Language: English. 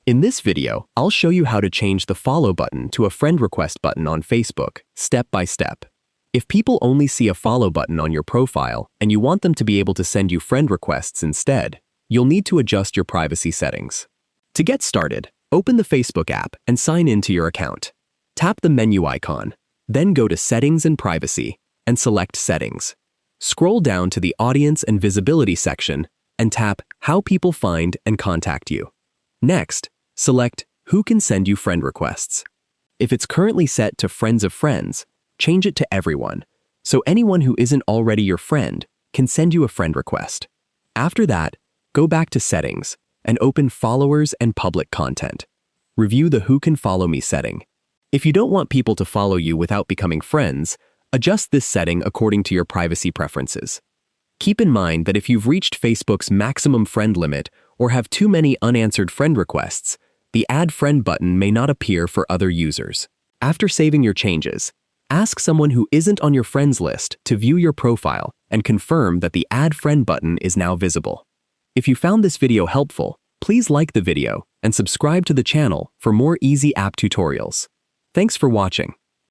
In this video, I'll show you how to change the follow button to a friend request button on Facebook, step by step. If people only see a follow button on your profile and you want them to be able to send you friend requests instead, you'll need to adjust your privacy settings. To get started, open the Facebook app and sign in to your account. Tap the menu icon, then go to Settings and Privacy and select Settings. Scroll down to the Audience and Visibility section and tap How People Find and Contact You. Next, select Who Can Send You Friend Requests. If it's currently set to Friends of Friends, change it to Everyone, so anyone who isn't already your friend can send you a friend request. After that, go back to Settings and open Followers and Public Content. Review the Who Can Follow Me setting. If you don't want people to follow you without becoming friends, adjust this setting according to your privacy preferences. Keep in mind that if you've reached Facebook's maximum friend limit or have too many unanswered friend requests, the Add Friend button may not appear for other users. After saving your changes, ask someone who isn't on your friends list to view your profile and confirm that the Add Friend button is now visible. If you found this video helpful, please like the video and subscribe to the channel for more easy app tutorials. Thanks for watching.